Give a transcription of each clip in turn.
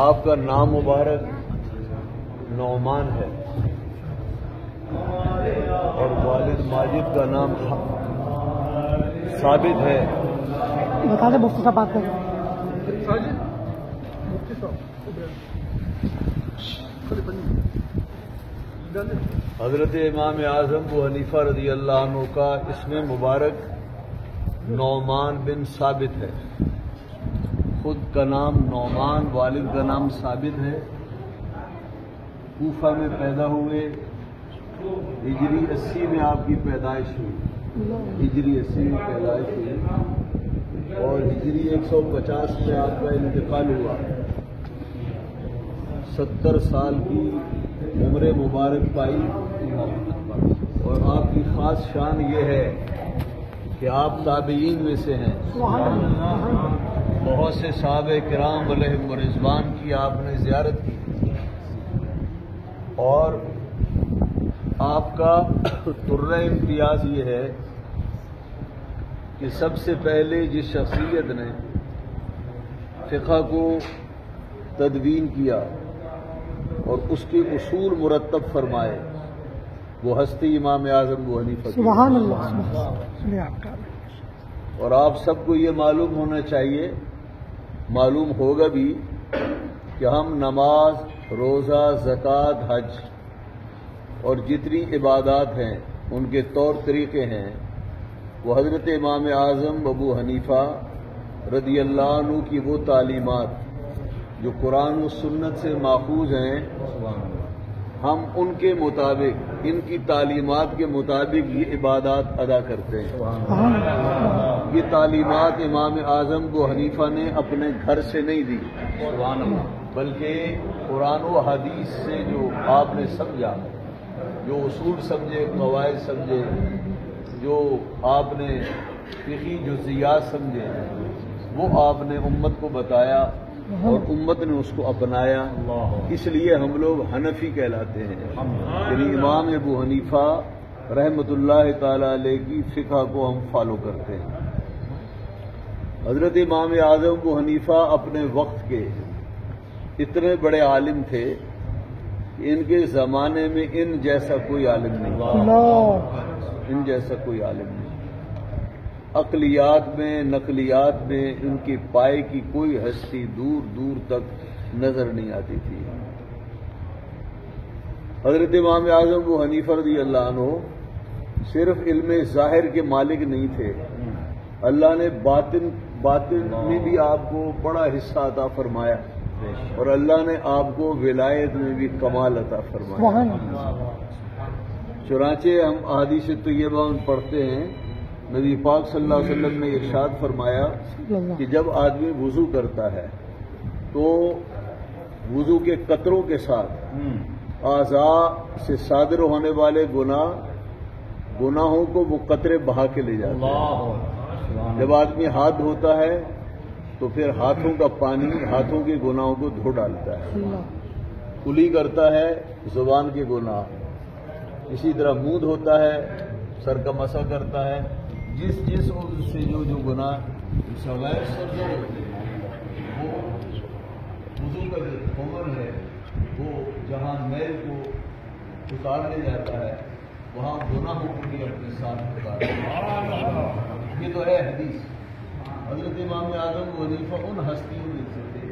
آپ کا نام مبارک نعمان ہے اور والد ماجد کا نام ثابت ہے. بتا دیں مفتی صاحب بات کریں. حضرت امام اعظم ابو حنیفہ رضی اللہ عنہ کا اسم مبارک نعمان بن ثابت ہے. خود کا نام نعمان، والد کا نام ثابت ہے. کوفہ میں پیدا ہوئے. ہجری 80 میں آپ کی پیدائش ہوئی. ہجری 80 میں پیدائش ہوئی اور ہجری 150 میں آپ کا انتقال ہوا. 70 سال کی عمر مبارک پائی اور آپ کی خاص شان یہ ہے کہ آپ تابعین میں سے ہیں. بہت سے صحابہ کرام علیہم رضوان کی آپ نے زیارت کی اور آپ کا طرہ امتیاز یہ ہے کہ سب سے پہلے جس شخصیت نے فقہ کو تدوین کیا اور اس کے اصول مرتب فرمائے وہ ہستی امام اعظم ابو حنیفہ کی. سبحان اللہ. اور آپ سب کو یہ معلوم ہونا چاہیے، معلوم ہوگا بھی کہ ہم نماز، روزہ، زکوٰۃ، حج اور جتنی عبادات ہیں ان کے طور طریقے ہیں وہ حضرت امام اعظم ابو حنیفہ رضی اللہ عنہ کی وہ تعلیمات جو قرآن و سنت سے ماخوذ ہیں، ہم ان کے مطابق، ان کی تعلیمات کے مطابق یہ عبادات ادا کرتے ہیں. یہ تعلیمات امام اعظم ابو حنیفہ نے اپنے گھر سے نہیں دی بلکہ قرآن و حدیث سے جو آپ نے سمجھا، جو اصول سمجھے، قواعد سمجھے، جو آپ نے فقہی جزیات سمجھے، وہ آپ نے امت کو بتایا اور امت نے اس کو اپنایا. اس لیے ہم لوگ حنفی کہلاتے ہیں، یعنی امام ابو حنیفہ رحمۃ اللہ تعالی علیہ کی فقہ کو ہم فالو کرتے ہیں. حضرت امام اعظم ابو حنیفہ اپنے وقت کے اتنے بڑے عالم تھے کہ ان کے زمانے میں ان جیسا کوئی عالم نہیں، ان جیسا کوئی عالم نہیں. عقلیات میں، نقلیات میں ان کی پائے کی کوئی ہستی دور دور تک نظر نہیں آتی تھی. حضرت امام اعظم ابو حنیفہ رضی اللہ عنہ صرف علم ظاہر کے مالک نہیں تھے، اللہ نے باطن میں بھی آپ کو بڑا حصہ عطا فرمایا اور اللہ نے آپ کو ولایت میں بھی کمال عطا فرمایا. چنانچہ ہم احادیث طیبہ پڑھتے ہیں، نبی پاک صلی اللہ علیہ وسلم نے ارشاد فرمایا کہ جب آدمی وضو کرتا ہے تو وضو کے قطروں کے ساتھ اعضاء سے صادر ہونے والے گناہوں کو وہ قطرے بہا کے لے جاتے ہیں. جب آدمی ہاتھ دھوتا ہے تو پھر ہاتھوں کا پانی ہاتھوں کے گناہوں کو دھو ڈالتا ہے. کلی کرتا ہے زبان کے گناہ، اسی طرح منہ دھوتا ہے، سر کا مسح کرتا ہے. جس عضو سے جو گناہ صغائر سرزد ہوتے ہیں وہ وضو کا جو عمر ہے وہ جہاں میل کو اتارنے جاتا ہے وہاں گناہوں کو بھی اپنے ساتھ اتارتا ہے. یہ تو ہے حدیث. حضرت امام اعظم ابو حنیفہ ان ہستیوں میں سے تھے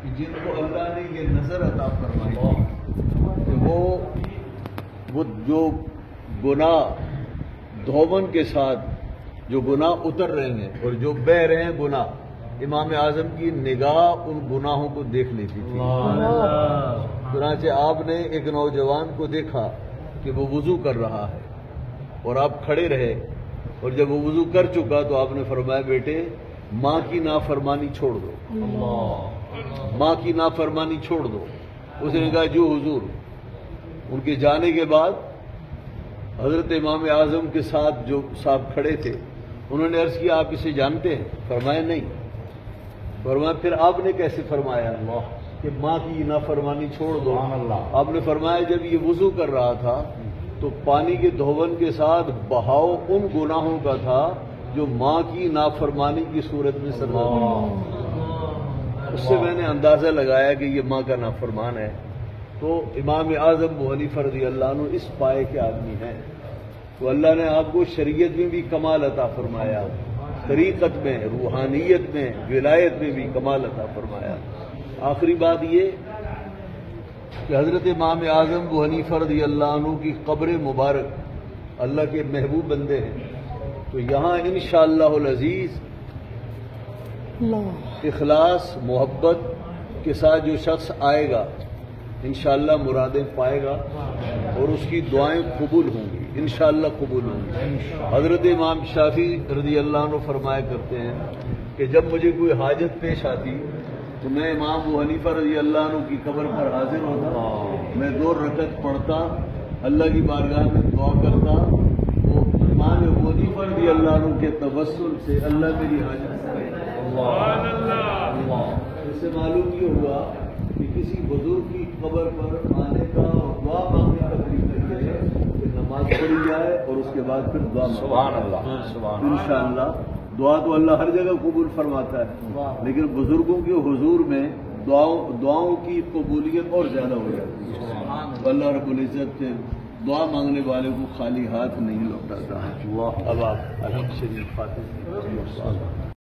کہ جن کو اللہ نے یہ نظر عطا فرمائی کہ وہ جو گناہ دھوبن کے ساتھ جو گناہ اتر رہے ہیں اور جو بہ رہے ہیں گناہ، امام اعظم کی نگاہ ان گناہوں کو دیکھ لیتی تھی. چنانچہ آپ نے ایک نوجوان کو دیکھا کہ وہ وضو کر رہا ہے اور آپ کھڑے رہے اور جب وہ وضو کر چکا تو آپ نے فرمایا بیٹے ماں کی نافرمانی چھوڑ دو، ماں کی نافرمانی چھوڑ دو. اس نے کہا جو حضور. ان کے جانے کے بعد حضرت امام اعظم کے ساتھ جو صاحب کھڑے تھے انہوں نے عرض کیا آپ اسے جانتے ہیں؟ فرمایا نہیں. فرمایا پھر آپ نے کیسے فرمایا کہ ماں کی نافرمانی چھوڑ دو؟ آپ نے فرمایا جب یہ وضو کر رہا تھا تو پانی کے دھون کے ساتھ بہاؤ ان گناہوں کا تھا جو ماں کی نافرمانی کی صورت میں سرزد. اس سے میں نے اندازہ لگایا کہ یہ ماں کا نافرمان ہے. تو امام اعظم ابو حنیفہ رضی اللہ عنہ اس پائے کے آدمی ہیں. تو اللہ نے آپ کو شریعت میں بھی کمال عطا فرمایا، طریقت میں، روحانیت میں، ولایت میں بھی کمال عطا فرمایا. آخری بات یہ کہ حضرت امام اعظم ابو حنیفہ رضی اللہ عنہ کی قبر مبارک اللہ کے محبوب بندے ہیں. تو یہاں انشاءاللہ العزیز اللہ اخلاص محبت کے ساتھ جو شخص آئے گا انشاءاللہ مرادیں پائے گا اور اس کی دعائیں قبول ہوں گی، انشاءاللہ قبول ہوں گی. حضرت امام شافعی رضی اللہ عنہ فرمایا کرتے ہیں کہ جب مجھے کوئی حاجت پیش آتی تو میں امام ابو حنیفہ رضی اللہ عنہ کی قبر پر حاضر ہوتا، میں 2 رکعت پڑھتا، اللہ کی بارگاہ میں دعا کرتا، تو امام ابو حنیفہ رضی اللہ عنہ کے توسل سے اللہ میری حاجت کرے. اس سے معلوم یہ ہوا کہ کسی بزرگ کی قبر پر آنے کا اور دعا مانگنے کا طریقہ یہ ہے کہ نماز پڑھی جائے اور اس کے بعد پھر دعا. سبحان اللہ. انشاءاللہ دعا تو اللہ ہر جگہ قبول فرماتا ہے، لیکن بزرگوں کے حضور میں دعاؤں کی قبولیت اور زیادہ ہو جاتی ہے. اللہ رب العزت دعا مانگنے والے کو خالی ہاتھ نہیں لوٹاتا. اب آپ الحمد شریف فاتح